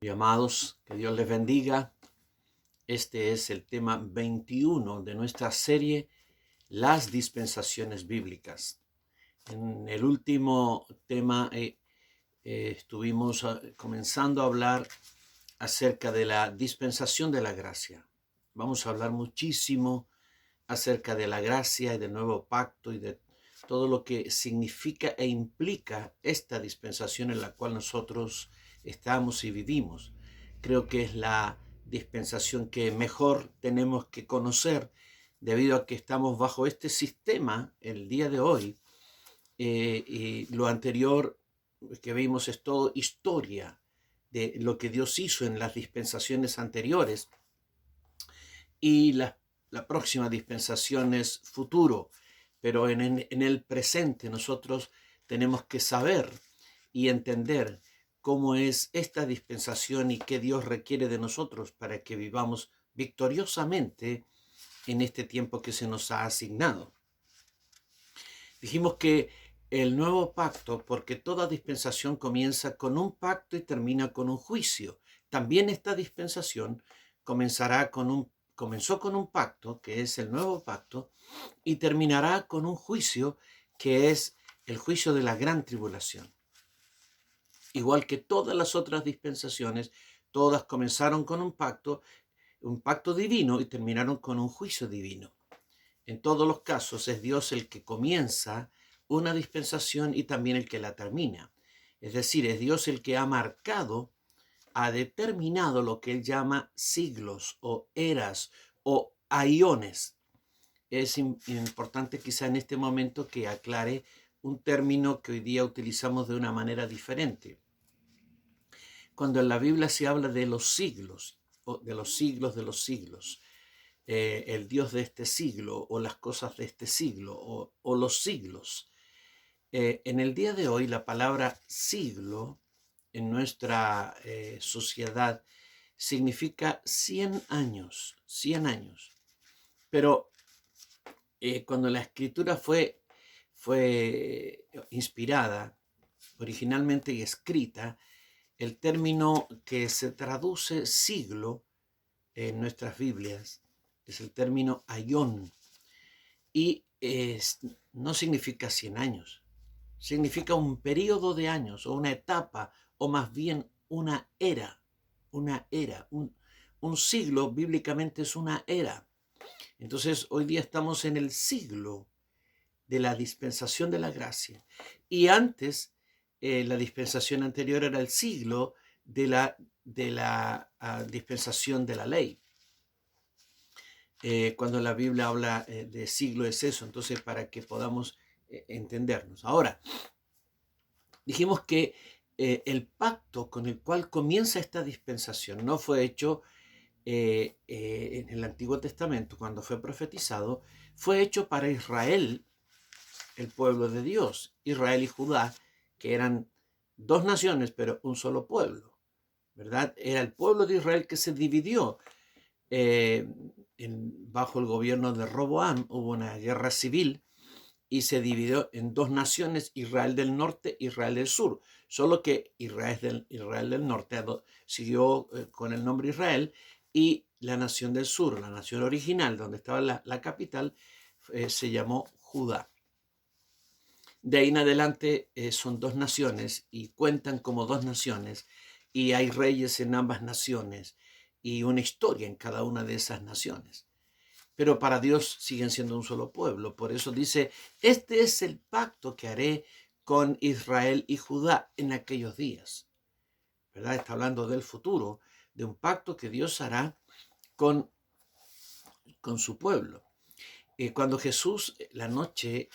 Y amados, que Dios les bendiga. Este es el tema 21 de nuestra serie, Las dispensaciones bíblicas. En el último tema estuvimos comenzando a hablar acerca de la dispensación de la gracia. Vamos a hablar muchísimo acerca de la gracia y del nuevo pacto y de todo lo que significa e implica esta dispensación en la cual nosotros estamos y vivimos. Creo que es la dispensación que mejor tenemos que conocer debido a que estamos bajo este sistema el día de hoy. Y lo anterior que vimos es todo historia de lo que Dios hizo en las dispensaciones anteriores, y la próxima dispensación es futuro, pero en el presente nosotros tenemos que saber y entender cómo es esta dispensación y qué Dios requiere de nosotros para que vivamos victoriosamente en este tiempo que se nos ha asignado. Dijimos que el nuevo pacto, porque toda dispensación comienza con un pacto y termina con un juicio. También esta dispensación comenzó con un pacto, que es el nuevo pacto, y terminará con un juicio, que es el juicio de la gran tribulación. Igual que todas las otras dispensaciones, todas comenzaron con un pacto divino, y terminaron con un juicio divino. En todos los casos es Dios el que comienza una dispensación y también el que la termina. Es decir, es Dios el que ha determinado lo que él llama siglos o eras o aiones. Es importante quizá en este momento que aclare un término que hoy día utilizamos de una manera diferente. Cuando en la Biblia se habla de los siglos, o de los siglos de los siglos, el Dios de este siglo o las cosas de este siglo o los siglos. En el día de hoy la palabra siglo en nuestra sociedad significa 100 años, 100 años. Pero cuando la escritura fue inspirada originalmente y escrita, el término que se traduce siglo en nuestras Biblias es el término aión, y no significa 100 años, significa un periodo de años o una etapa, o más bien una era, un siglo bíblicamente es una era. Entonces hoy día estamos en el siglo de la dispensación de la gracia, y antes la dispensación anterior era el siglo de la dispensación de la ley. Cuando la Biblia habla de siglo es eso, entonces para que podamos entendernos. Ahora, dijimos que el pacto con el cual comienza esta dispensación no fue hecho en el Antiguo Testamento, cuando fue profetizado, fue hecho para Israel, el pueblo de Dios, Israel y Judá, que eran dos naciones, pero un solo pueblo, ¿verdad? Era el pueblo de Israel que se dividió. Bajo el gobierno de Roboam hubo una guerra civil y se dividió en dos naciones, Israel del norte, Israel del sur. Solo que Israel del norte siguió con el nombre Israel, y la nación del sur, la nación original, donde estaba la capital, se llamó Judá. De ahí en adelante son dos naciones y cuentan como dos naciones, y hay reyes en ambas naciones y una historia en cada una de esas naciones. Pero para Dios siguen siendo un solo pueblo. Por eso dice, este es el pacto que haré con Israel y Judá en aquellos días. ¿Verdad? Está hablando del futuro, de un pacto que Dios hará con su pueblo. Cuando Jesús, la noche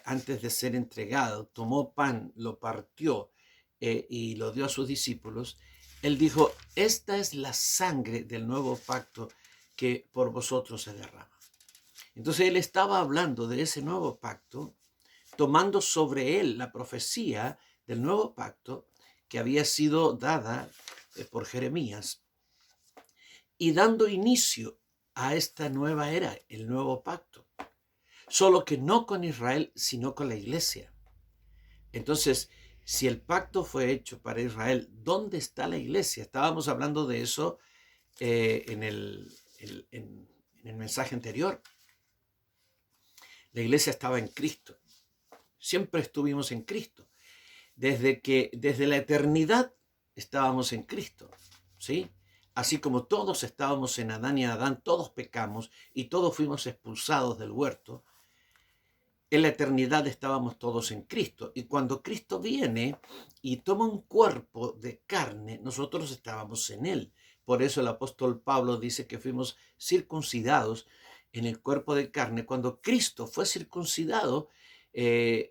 antes de ser entregado, tomó pan, lo partió y lo dio a sus discípulos, él dijo, esta es la sangre del nuevo pacto que por vosotros se derrama. Entonces él estaba hablando de ese nuevo pacto, tomando sobre él la profecía del nuevo pacto que había sido dada por Jeremías, y dando inicio a esta nueva era, el nuevo pacto. Solo que no con Israel, sino con la iglesia. Entonces, Si el pacto fue hecho para Israel, ¿dónde está la iglesia? Estábamos hablando de eso en el mensaje anterior. La iglesia estaba en Cristo. Siempre estuvimos en Cristo. Desde la eternidad estábamos en Cristo, ¿sí? Así como todos estábamos en Adán y en Adán todos pecamos y todos fuimos expulsados del huerto, en la eternidad estábamos todos en Cristo. Y cuando Cristo viene y toma un cuerpo de carne, nosotros estábamos en Él. Por eso el apóstol Pablo dice que fuimos circuncidados en el cuerpo de carne. Cuando Cristo fue circuncidado,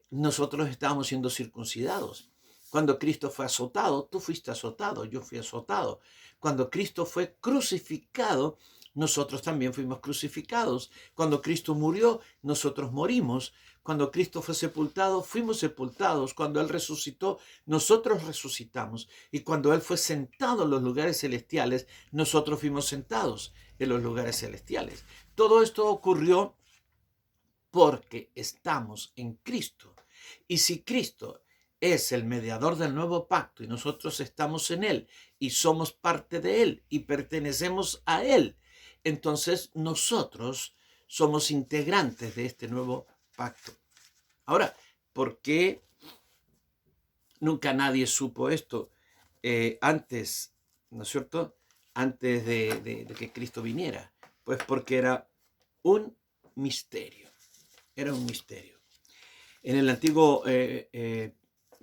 nosotros estábamos siendo circuncidados. Cuando Cristo fue azotado, tú fuiste azotado, yo fui azotado. Cuando Cristo fue crucificado, nosotros también fuimos crucificados. Cuando Cristo murió, nosotros morimos. Cuando Cristo fue sepultado, fuimos sepultados. Cuando Él resucitó, nosotros resucitamos. Y cuando Él fue sentado en los lugares celestiales, nosotros fuimos sentados en los lugares celestiales. Todo esto ocurrió porque estamos en Cristo. Y si Cristo es el mediador del nuevo pacto y nosotros estamos en Él y somos parte de Él y pertenecemos a Él, entonces nosotros somos integrantes de este nuevo pacto. Ahora, ¿por qué nunca nadie supo esto antes, ¿no es cierto? Antes de que Cristo viniera. Pues porque era un misterio. Era un misterio. En el Antiguo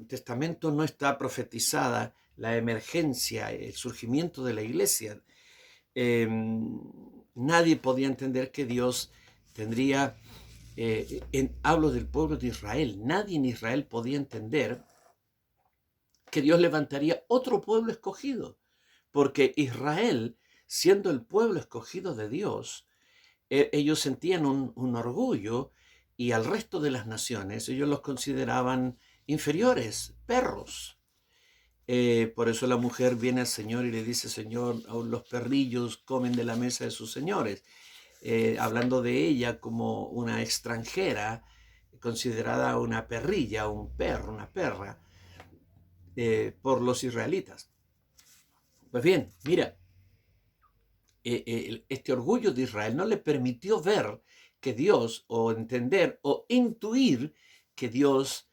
Testamento no está profetizada la emergencia, el surgimiento de la iglesia. Nadie podía entender que Dios tendría, hablo del pueblo de Israel, nadie en Israel podía entender que Dios levantaría otro pueblo escogido, porque Israel, siendo el pueblo escogido de Dios, ellos sentían un orgullo y al resto de las naciones ellos los consideraban inferiores, perros. Por eso la mujer viene al Señor y le dice: Señor, aún los perrillos comen de la mesa de sus señores, hablando de ella como una extranjera, considerada una perrilla, un perro, una perra, por los israelitas. Pues bien, mira, este orgullo de Israel no le permitió ver que Dios, o entender, o intuir que Dios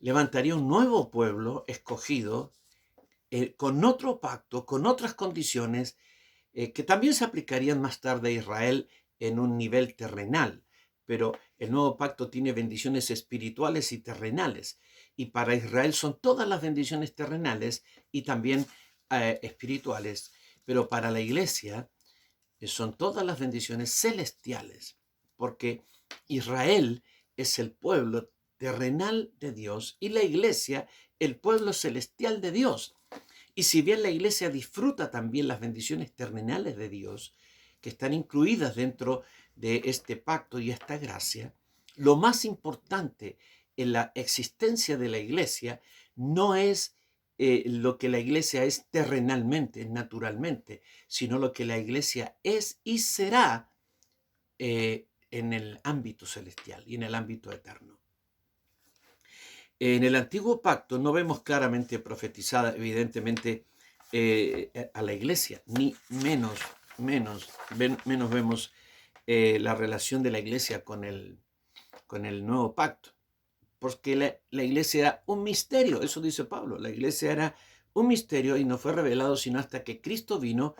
levantaría un nuevo pueblo escogido, con otro pacto, con otras condiciones, que también se aplicarían más tarde a Israel en un nivel terrenal. Pero el nuevo pacto tiene bendiciones espirituales y terrenales. Y para Israel son todas las bendiciones terrenales y también espirituales. Pero para la iglesia son todas las bendiciones celestiales. Porque Israel es el pueblo terrenal de Dios y la iglesia el pueblo celestial de Dios. Y si bien la iglesia disfruta también las bendiciones terrenales de Dios, que están incluidas dentro de este pacto y esta gracia, lo más importante en la existencia de la iglesia no es lo que la iglesia es terrenalmente, naturalmente, sino lo que la iglesia es y será en el ámbito celestial y en el ámbito eterno. En el antiguo pacto no vemos claramente profetizada, evidentemente, a la iglesia, ni menos vemos la relación de la iglesia con el nuevo pacto, porque la iglesia era un misterio, eso dice Pablo, la iglesia era un misterio y no fue revelado sino hasta que Cristo vino,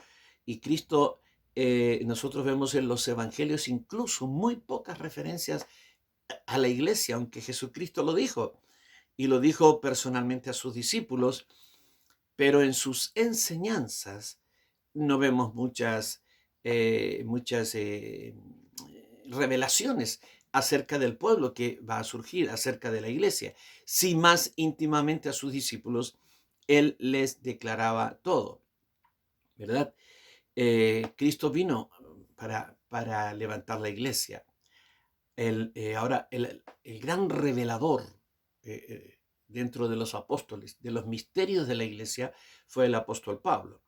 y Cristo, nosotros vemos en los evangelios incluso muy pocas referencias a la iglesia, aunque Jesucristo lo dijo. Y lo dijo personalmente a sus discípulos, pero en sus enseñanzas no vemos muchas revelaciones acerca del pueblo que va a surgir, acerca de la iglesia. Si más íntimamente a sus discípulos, Él les declaraba todo, ¿verdad? Cristo vino para levantar la iglesia. Ahora, el gran revelador dentro de los apóstoles, de los misterios de la iglesia, fue el apóstol Pablo.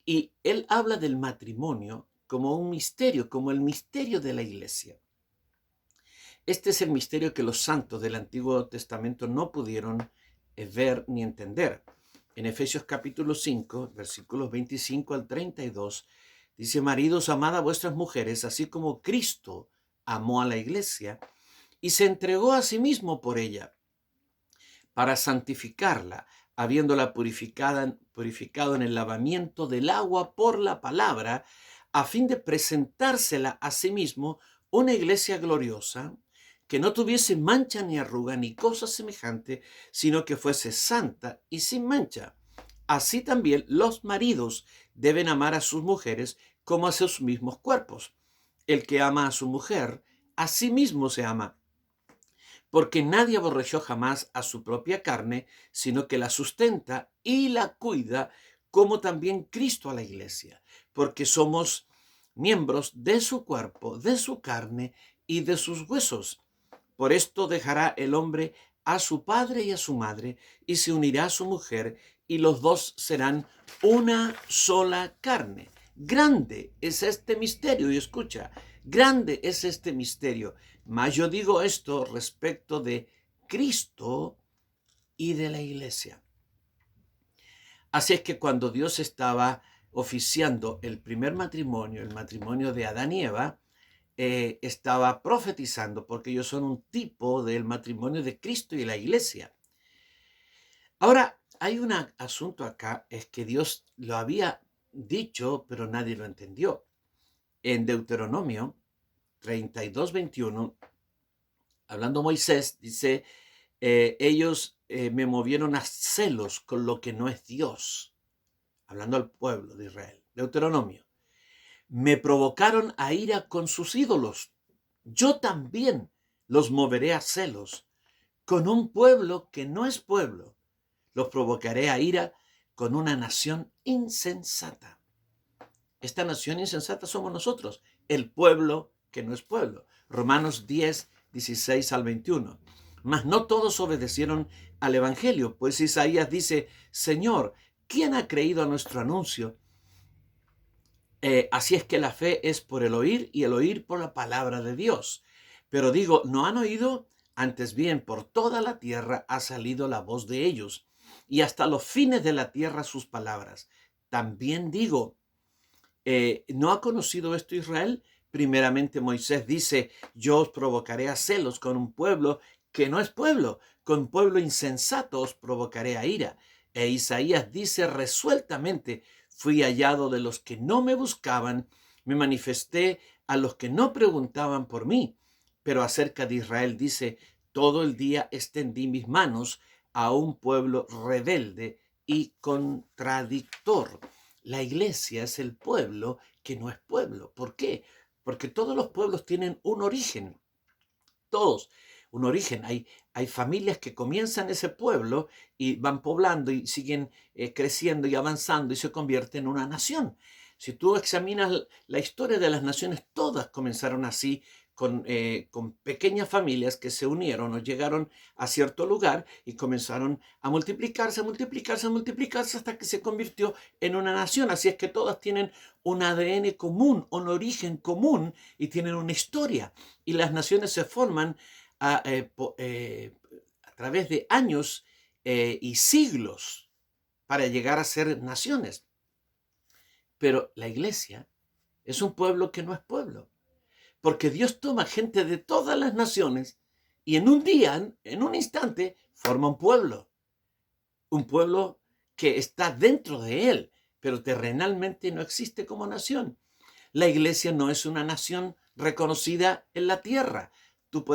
Y él habla del matrimonio como un misterio, como el misterio de la iglesia. Este es el misterio que los santos del Antiguo Testamento no pudieron ver ni entender. En Efesios capítulo 5, versículos 25 al 32, dice: maridos, amad a vuestras mujeres, así como Cristo amó a la iglesia y se entregó a sí mismo por ella, para santificarla, habiéndola purificado en el lavamiento del agua por la palabra, a fin de presentársela a sí mismo una iglesia gloriosa, que no tuviese mancha ni arruga ni cosa semejante, sino que fuese santa y sin mancha. Así también los maridos deben amar a sus mujeres como a sus mismos cuerpos. El que ama a su mujer, a sí mismo se ama, porque nadie aborreció jamás a su propia carne, sino que la sustenta y la cuida, como también Cristo a la iglesia, porque somos miembros de su cuerpo, de su carne y de sus huesos. Por esto dejará el hombre a su padre y a su madre, y se unirá a su mujer, y los dos serán una sola carne. Grande es este misterio, y escucha, grande es este misterio. Mas yo digo esto respecto de Cristo y de la iglesia. Así es que cuando Dios estaba oficiando el primer matrimonio, el matrimonio de Adán y Eva, estaba profetizando, porque ellos son un tipo del matrimonio de Cristo y la iglesia. Ahora, hay un asunto acá, es que Dios lo había dicho, pero nadie lo entendió. En Deuteronomio 32:21, hablando Moisés, dice: ellos me movieron a celos con lo que no es Dios, hablando al pueblo de Israel. Deuteronomio: me provocaron a ira con sus ídolos. Yo también los moveré a celos con un pueblo que no es pueblo. Los provocaré a ira con una nación insensata. Esta nación insensata somos nosotros, el pueblo que no es pueblo. Romanos 10:16 al 21. Mas no todos obedecieron al evangelio, pues Isaías dice: Señor, ¿quién ha creído a nuestro anuncio? Así es que la fe es por el oír, y el oír por la palabra de Dios. Pero digo, no han oído, antes bien por toda la tierra ha salido la voz de ellos, y hasta los fines de la tierra sus palabras. También digo, ¿no ha conocido esto Israel? Primeramente Moisés dice: yo os provocaré a celos con un pueblo que no es pueblo, con pueblo insensato os provocaré a ira. E Isaías dice resueltamente: fui hallado de los que no me buscaban, me manifesté a los que no preguntaban por mí. Pero acerca de Israel dice: todo el día extendí mis manos a un pueblo rebelde y contradictor. La iglesia es el pueblo que no es pueblo. ¿Por qué? Porque todos los pueblos tienen un origen. Todos, un origen. Hay familias que comienzan ese pueblo y van poblando y siguen creciendo y avanzando y se convierten en una nación. Si tú examinas la historia de las naciones, todas comenzaron así, con pequeñas familias que se unieron o llegaron a cierto lugar y comenzaron a multiplicarse, a multiplicarse, a multiplicarse, hasta que se convirtió en una nación. Así es que todas tienen un ADN común, un origen común, y tienen una historia. Y las naciones se forman a través de años y siglos para llegar a ser naciones. Pero la iglesia es un pueblo que no es pueblo, porque Dios toma gente de todas las naciones y en un día, en un instante, forma un pueblo que está dentro de él, pero terrenalmente no existe como nación. La iglesia no es una nación reconocida en la tierra. Tú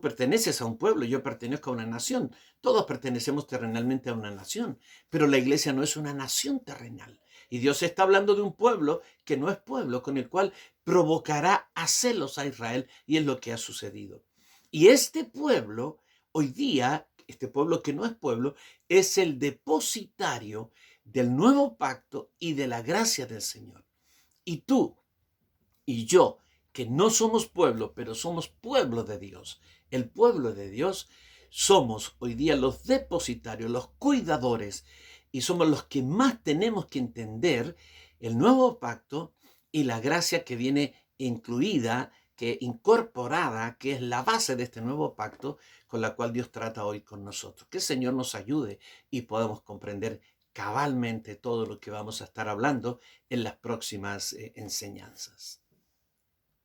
perteneces a un pueblo, yo pertenezco a una nación. Todos pertenecemos terrenalmente a una nación, pero la iglesia no es una nación terrenal. Y Dios está hablando de un pueblo que no es pueblo, con el cual provocará a celos a Israel, y es lo que ha sucedido. Y este pueblo, hoy día, este pueblo que no es pueblo, es el depositario del nuevo pacto y de la gracia del Señor. Y tú y yo, que no somos pueblo, pero somos pueblo de Dios, el pueblo de Dios, somos hoy día los depositarios, los cuidadores, y somos los que más tenemos que entender el nuevo pacto y la gracia que viene incluida que incorporada, que es la base de este nuevo pacto con la cual Dios trata hoy con nosotros. Que el Señor nos ayude y podamos comprender cabalmente todo lo que vamos a estar hablando en las próximas enseñanzas.